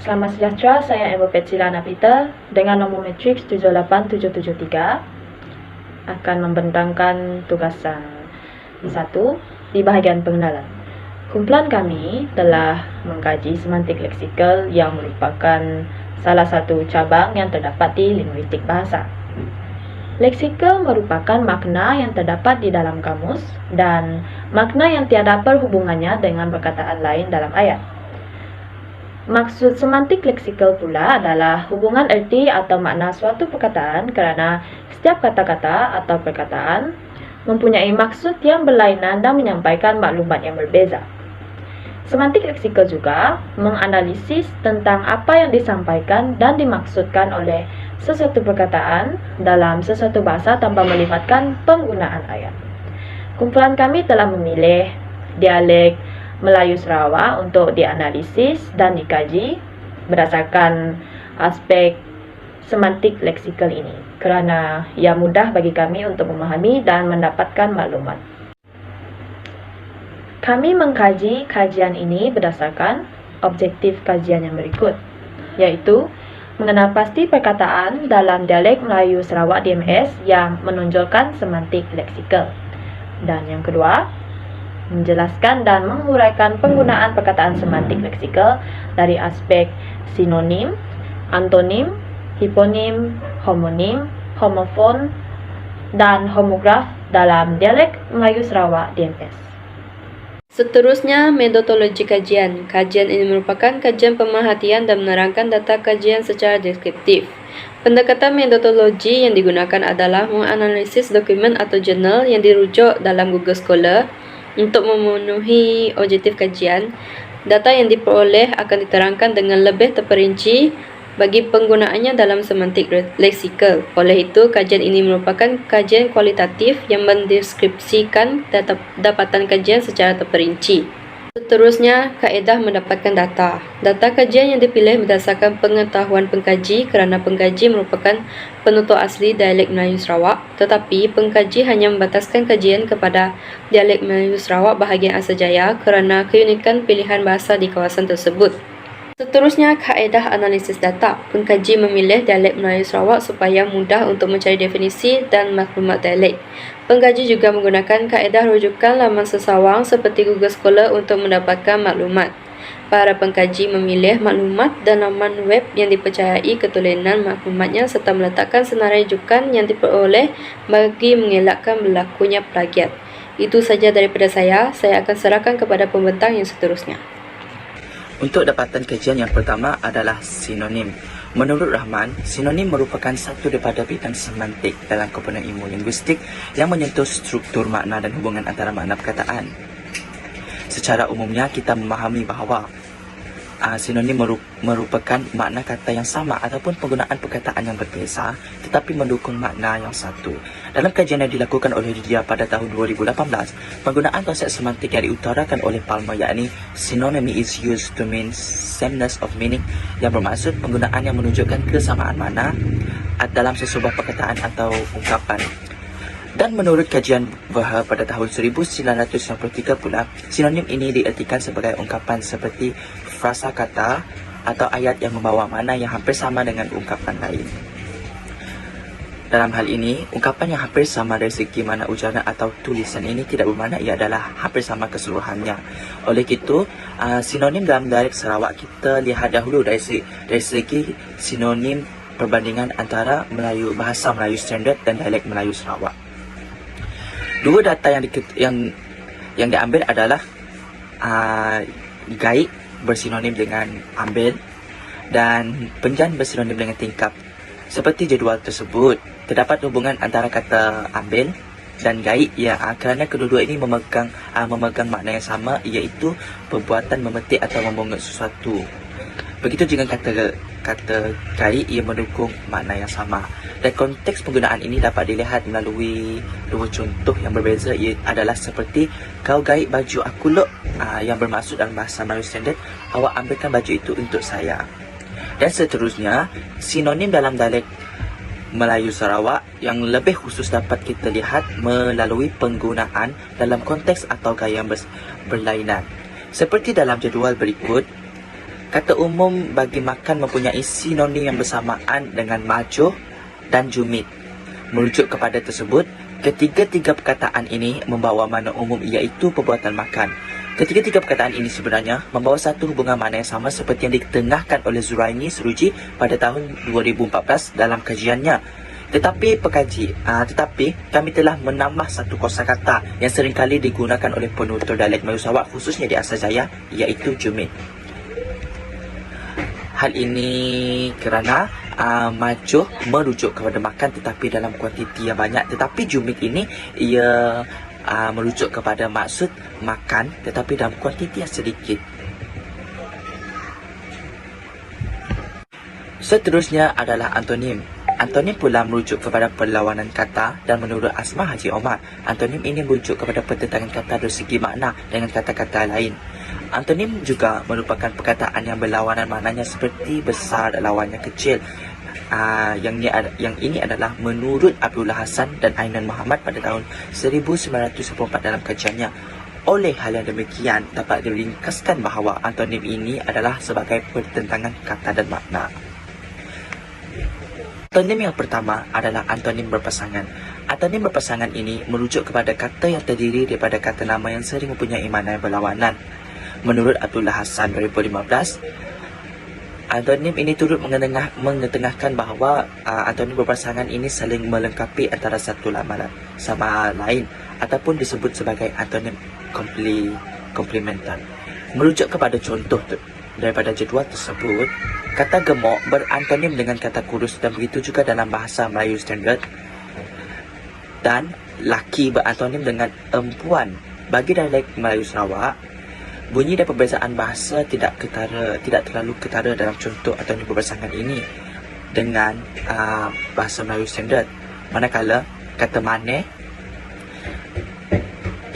Selamat sejahtera, saya Ibu Petzila Napita dengan nombor matriks 78773 akan membentangkan tugasan 1 di bahagian pengenalan. Kumpulan kami telah mengkaji semantik leksikal yang merupakan salah satu cabang yang terdapat di linguistik bahasa. Leksikal merupakan makna yang terdapat di dalam kamus dan makna yang tiada perhubungannya dengan perkataan lain dalam ayat. Maksud semantik leksikal pula adalah hubungan erti atau makna suatu perkataan kerana setiap kata-kata atau perkataan mempunyai maksud yang berlainan dan menyampaikan maklumat yang berbeza. Semantik leksikal juga menganalisis tentang apa yang disampaikan dan dimaksudkan oleh sesuatu perkataan dalam sesuatu bahasa tanpa melibatkan penggunaan ayat. Kumpulan kami telah memilih dialek Melayu Sarawak untuk dianalisis dan dikaji berdasarkan aspek semantik leksikal ini kerana ia mudah bagi kami untuk memahami dan mendapatkan maklumat. Kami mengkaji kajian ini berdasarkan objektif kajian yang berikut, iaitu mengenal pasti perkataan dalam dialek Melayu Sarawak DMS yang menonjolkan semantik leksikal. Dan yang kedua, menjelaskan dan menguraikan penggunaan perkataan semantik leksikal dari aspek sinonim, antonim, hiponim, homonim, homofon, dan homograf dalam dialek Melayu Sarawak DMS. Seterusnya, metodologi kajian. Kajian ini merupakan kajian pemerhatian dan menerangkan data kajian secara deskriptif. Pendekatan metodologi yang digunakan adalah menganalisis dokumen atau jurnal yang dirujuk dalam Google Scholar. Untuk memenuhi objektif kajian, data yang diperoleh akan diterangkan dengan lebih terperinci bagi penggunaannya dalam semantik leksikal. Oleh itu, kajian ini merupakan kajian kualitatif yang mendeskripsikan dapatan kajian secara terperinci. Seterusnya, kaedah mendapatkan data. Data kajian yang dipilih berdasarkan pengetahuan pengkaji kerana pengkaji merupakan penutur asli dialek Melayu Sarawak, tetapi pengkaji hanya membataskan kajian kepada dialek Melayu Sarawak bahagian Asajaya kerana keunikan pilihan bahasa di kawasan tersebut. Seterusnya, kaedah analisis data. Pengkaji memilih dialek Melayu Sarawak supaya mudah untuk mencari definisi dan maklumat dialek. Pengkaji juga menggunakan kaedah rujukan laman sesawang seperti Google Scholar untuk mendapatkan maklumat. Para pengkaji memilih maklumat dan laman web yang dipercayai ketulinan maklumatnya serta meletakkan senarai rujukan yang diperoleh bagi mengelakkan berlakunya plagiat. Itu saja daripada saya akan serahkan kepada pembentang yang seterusnya. Untuk dapatan kajian yang pertama adalah sinonim. Menurut Rahman, sinonim merupakan satu daripada bidang semantik dalam komponen ilmu linguistik yang menyentuh struktur makna dan hubungan antara makna perkataan. Secara umumnya, kita memahami bahawa sinonim merupakan makna kata yang sama ataupun penggunaan perkataan yang berbeza tetapi mendukung makna yang satu. Dalam kajian yang dilakukan oleh Lydia pada tahun 2018, penggunaan konsep semantik yang diutarakan oleh Palmer yakni synonymy is used to mean sameness of meaning, yang bermaksud penggunaan yang menunjukkan kesamaan makna dalam sesebuah perkataan atau ungkapan. Dan menurut kajian Verha pada tahun 1993 pula, sinonim ini diartikan sebagai ungkapan seperti frasa kata atau ayat yang membawa makna yang hampir sama dengan ungkapan lain. Dalam hal ini, ungkapan yang hampir sama dari segi makna ucapan atau tulisan ini tidak bermakna ia adalah hampir sama keseluruhannya. Oleh itu, sinonim dalam dialek Sarawak kita lihat dahulu dari segi sinonim perbandingan antara bahasa Melayu standard dan dialek Melayu Sarawak. Dua data yang diambil adalah gaib bersinonim dengan ambil dan penjan bersinonim dengan tingkap. Seperti jadual tersebut, terdapat hubungan antara kata ambil dan gaib kerana kedua-dua ini memegang makna yang sama, iaitu perbuatan memetik atau memungut sesuatu. Begitu juga kata gaib ia mendukung makna yang sama. Dan konteks penggunaan ini dapat dilihat melalui dua contoh yang berbeza, ia adalah seperti kau gaib baju aku lok, yang bermaksud dalam bahasa Melayu standard awak ambilkan baju itu untuk saya. Dan seterusnya, sinonim dalam dialek Melayu Sarawak yang lebih khusus dapat kita lihat melalui penggunaan dalam konteks atau gaya berlainan. Seperti dalam jadual berikut, Kata umum bagi makan mempunyai sinonim yang bersamaan dengan majuh dan jumit. Merujuk kepada tersebut, ketiga-tiga perkataan ini membawa makna umum iaitu perbuatan makan. Ketiga-tiga perkataan ini sebenarnya membawa satu hubungan makna yang sama seperti yang ditengahkan oleh Zuraini Suruji pada tahun 2014 dalam kajiannya. Tetapi kami telah menambah satu kosakata yang seringkali digunakan oleh penutur dialek Melayu Sarawak khususnya di Asal Jaya iaitu jumit. Hal ini kerana majuh merujuk kepada makan tetapi dalam kuantiti yang banyak, tetapi jumit ini ia merujuk kepada maksud makan tetapi dalam kuantiti yang sedikit. Seterusnya adalah antonim. Antonim pula merujuk kepada perlawanan kata dan menurut Asma Haji Omar, antonim ini merujuk kepada pertentangan kata dari segi makna dengan kata-kata lain. Antonim juga merupakan perkataan yang berlawanan maknanya seperti besar lawannya kecil. Yang ini adalah menurut Abdullah Hasan dan Ainan Muhammad pada tahun 1994 dalam kajiannya. Oleh hal yang demikian, dapat diringkaskan bahawa antonim ini adalah sebagai pertentangan kata dan makna. Antonim yang pertama adalah antonim berpasangan. Antonim berpasangan ini merujuk kepada kata yang terdiri daripada kata nama yang sering mempunyai makna yang berlawanan. Menurut Abdullah Hasan 2015, antonim ini turut mengetengahkan bahawa antonim berpasangan ini saling melengkapi antara satu lamaran sama lain ataupun disebut sebagai antonim komplementer. Merujuk kepada contoh daripada jadual tersebut, kata gemuk berantonim dengan kata kurus dan begitu juga dalam bahasa Melayu standard. Dan laki berantonim dengan empuan. Bagi dialek Melayu Sarawak, bunyi dan perbezaan bahasa tidak terlalu ketara dalam contoh antonim berpasangan ini dengan bahasa Melayu standard. Manakala kata maneh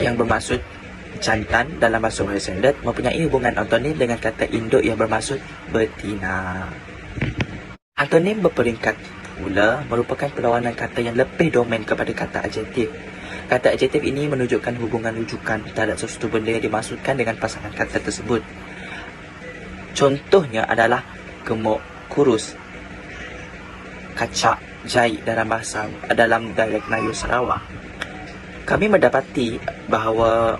yang bermaksud jantan dalam bahasa Melayu standard mempunyai hubungan antonim dengan kata induk yang bermaksud betina. Antonim berperingkat pula merupakan perlawanan kata yang lebih domen kepada kata adjektif. Kata adjektif ini menunjukkan hubungan rujukan terhadap sesuatu benda yang dimaksudkan dengan pasangan kata tersebut. Contohnya adalah gemuk, kurus, kacak, jahit dalam dialek Melayu Sarawak. Kami mendapati bahawa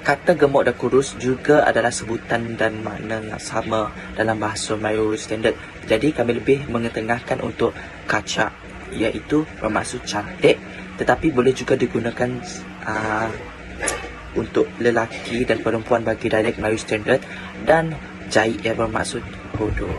kata gemuk dan kurus juga adalah sebutan dan makna yang sama dalam bahasa Melayu standard. Jadi kami lebih mengetengahkan untuk kacak, iaitu bermaksud cantik, tetapi boleh juga digunakan untuk lelaki dan perempuan bagi dialek Melayu standard, dan jahit yang bermaksud bodoh.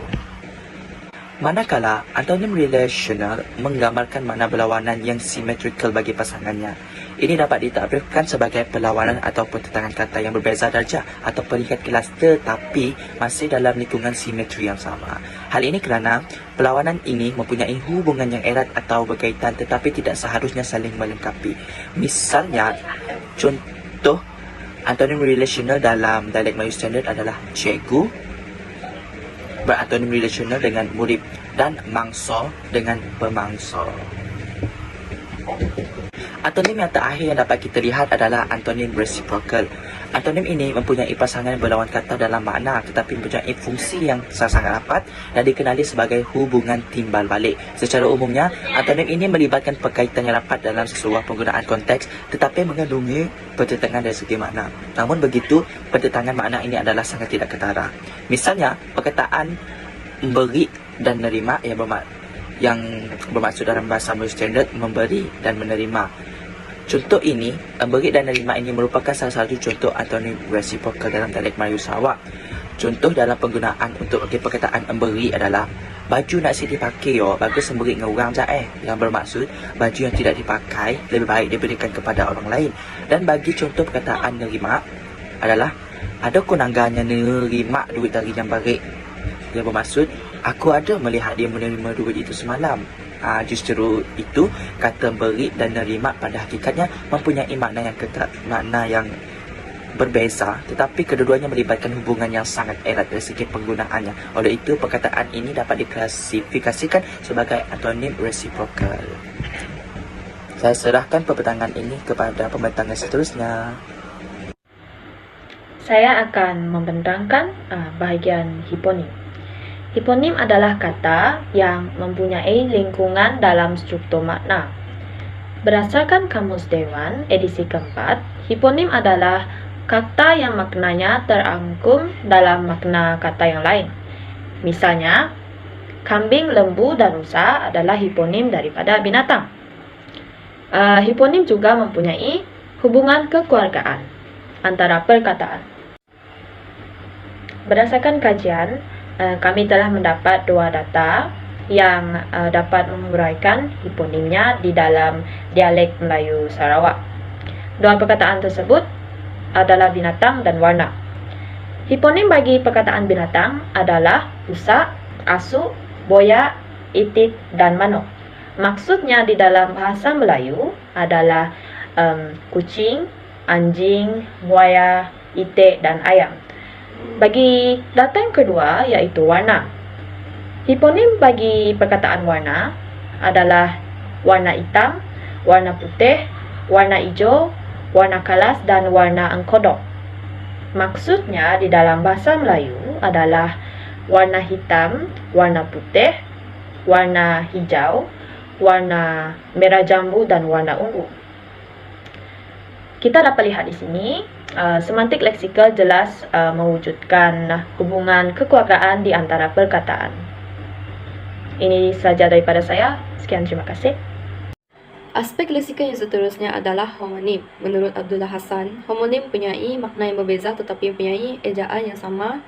Manakala antonim relational menggambarkan makna berlawanan yang symmetrical bagi pasangannya. Ini dapat ditakbirkan sebagai perlawanan atau pertentangan kata yang berbeza darjah atau peringkat kelas tetapi masih dalam lingkungan simetri yang sama. Hal ini kerana perlawanan ini mempunyai hubungan yang erat atau berkaitan tetapi tidak seharusnya saling melengkapi. Misalnya, contoh antonim relational dalam dialek Melayu standard adalah cikgu berantonim relational dengan murid dan mangsa dengan pemangsa. Antonim yang terakhir yang dapat kita lihat adalah antonim reciprocal. Antonim ini mempunyai pasangan berlawan kata dalam makna tetapi mempunyai fungsi yang sangat rapat dan dikenali sebagai hubungan timbal balik. Secara umumnya, antonim ini melibatkan perkaitan yang rapat dalam sesuatu penggunaan konteks tetapi mengandungi pertentangan dari segi makna. Namun begitu, pertentangan makna ini adalah sangat tidak ketara. Misalnya, perkataan memberi dan menerima yang bermaksud dalam bahasa Melayu standard memberi dan menerima. Contoh ini, memberi dan menerima ini merupakan salah satu contoh antonim reciprocal dalam dialek Melayu Sarawak. Contoh dalam penggunaan untuk perkataan memberi adalah baju nak si dipakai bagus memberi dengan orang je yang bermaksud baju yang tidak dipakai lebih baik diberikan kepada orang lain. Dan bagi contoh perkataan nerima adalah ada konangganya nerima duit dari yang baik yang bermaksud aku ada melihat dia menerima duit itu semalam. Justru itu kata beri dan nerima pada hakikatnya mempunyai makna yang berbeza tetapi kedua-duanya melibatkan hubungan yang sangat erat dari segi penggunaannya. Oleh itu perkataan ini dapat diklasifikasikan sebagai antonim reciprocal. Saya serahkan pembentangan ini kepada pembentangan seterusnya. saya akan membentangkan bahagian hiponim. Hiponim adalah kata yang mempunyai lingkungan dalam struktur makna. Berdasarkan Kamus Dewan edisi keempat, hiponim adalah kata yang maknanya terangkum dalam makna kata yang lain. Misalnya, kambing, lembu, dan rusa adalah hiponim daripada binatang. Hiponim juga mempunyai hubungan kekeluargaan antara perkataan. Berdasarkan kajian, kami telah mendapat 2 data yang dapat menguraikan hiponimnya di dalam dialek Melayu Sarawak. 2 perkataan tersebut adalah binatang dan warna. Hiponim bagi perkataan binatang adalah rusa, asu, boya, itik, dan manok. Maksudnya di dalam bahasa Melayu adalah kucing, anjing, buaya, itik, dan ayam. Bagi data yang kedua iaitu warna. Hiponim bagi perkataan warna adalah warna hitam, warna putih, warna hijau, warna kalas, dan warna engkodok. Maksudnya di dalam bahasa Melayu adalah warna hitam, warna putih, warna hijau, warna merah jambu, dan warna ungu. Kita dapat lihat di sini, semantik leksikal jelas mewujudkan hubungan kekeluargaan di antara perkataan. Ini saja daripada saya. Sekian, terima kasih. Aspek leksikal yang seterusnya adalah homonim. Menurut Abdullah Hassan, homonim mempunyai makna yang berbeza tetapi mempunyai ejaan yang sama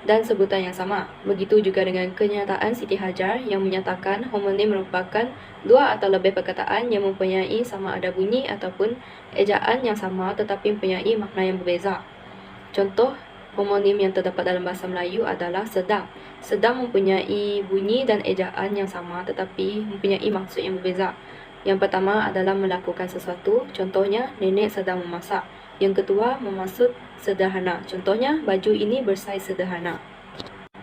dan sebutan yang sama. Begitu juga dengan kenyataan Siti Hajar yang menyatakan homonim merupakan 2 atau lebih perkataan yang mempunyai sama ada bunyi ataupun ejaan yang sama tetapi mempunyai makna yang berbeza. Contoh homonim yang terdapat dalam bahasa Melayu adalah sedang. Sedang mempunyai bunyi dan ejaan yang sama tetapi mempunyai maksud yang berbeza. Yang pertama adalah melakukan sesuatu, contohnya nenek sedang memasak. Yang kedua memaksud sederhana, contohnya baju ini bersaiz sederhana.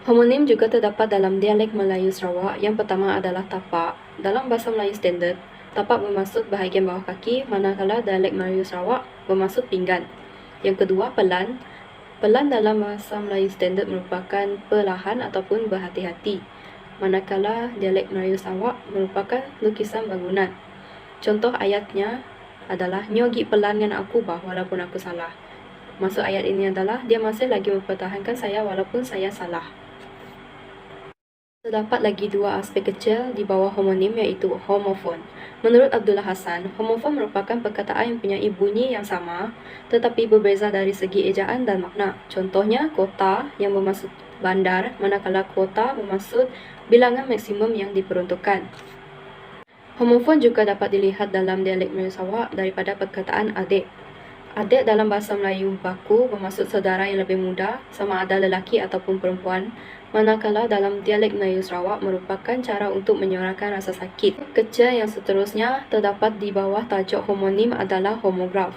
Homonim juga terdapat dalam dialek Melayu Sarawak. Yang pertama adalah tapak. Dalam bahasa Melayu standard, tapak bermaksud bahagian bawah kaki, manakala dialek Melayu Sarawak bermaksud pinggan. Yang kedua pelan. Pelan dalam bahasa Melayu standard merupakan perlahan ataupun berhati-hati, manakala dialek Melayu Sarawak merupakan lukisan bangunan. Contoh ayatnya adalah nyogi pelan dengan aku bah walaupun aku salah. Maksud ayat ini adalah dia masih lagi mempertahankan saya walaupun saya salah. Terdapat lagi 2 aspek kecil di bawah homonim iaitu homofon. Menurut Abdullah Hassan, homofon merupakan perkataan yang mempunyai bunyi yang sama tetapi berbeza dari segi ejaan dan makna. Contohnya kota yang bermaksud bandar, manakala kota bermaksud bilangan maksimum yang diperuntukkan. Homofon juga dapat dilihat dalam dialek Melayu Sarawak daripada perkataan adik. Adik dalam bahasa Melayu baku bermaksud saudara yang lebih muda, sama ada lelaki ataupun perempuan, manakala dalam dialek Melayu Sarawak merupakan cara untuk menyuarakan rasa sakit. Kecil yang seterusnya terdapat di bawah tajuk homonim adalah homograf.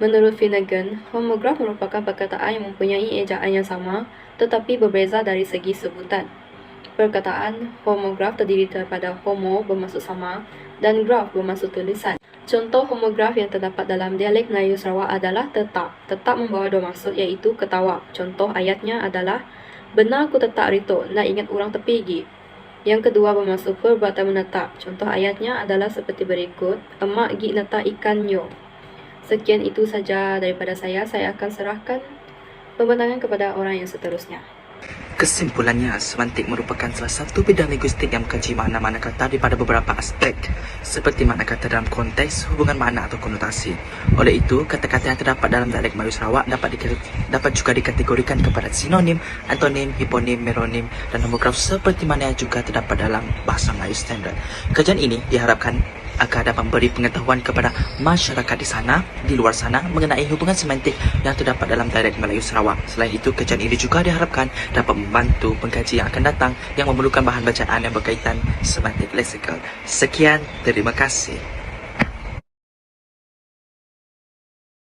Menurut Finnegan, homograf merupakan perkataan yang mempunyai ejaan yang sama tetapi berbeza dari segi sebutan. Perkataan homograf terdiri daripada homo bermaksud sama dan graf bermaksud tulisan. Contoh homograf yang terdapat dalam dialek Melayu Sarawak adalah tetap. Tetap membawa 2 maksud iaitu ketawa. Contoh ayatnya adalah benar aku tetap rito, nak ingat orang tepi gi. Yang kedua bermaksud perbuatan menetap. Contoh ayatnya adalah seperti berikut, emak gi letak ikan yo. Sekian itu saja daripada saya akan serahkan pembentangan kepada orang yang seterusnya. Kesimpulannya, semantik merupakan salah satu bidang linguistik yang mengkaji makna-makna kata daripada beberapa aspek, seperti makna kata dalam konteks, hubungan makna atau konotasi. Oleh itu, kata-kata yang terdapat dalam dialek Melayu Sarawak dapat juga dikategorikan kepada sinonim, antonim, hiponim, meronim, dan homograf seperti mana yang juga terdapat dalam bahasa Melayu standard. Kajian ini diharapkan akan dapat memberi pengetahuan kepada masyarakat di luar sana mengenai hubungan semantik yang terdapat dalam dialek Melayu Sarawak. Selain itu, kajian ini juga diharapkan dapat membantu pengkaji yang akan datang yang memerlukan bahan bacaan yang berkaitan semantik leksikal. Sekian, terima kasih.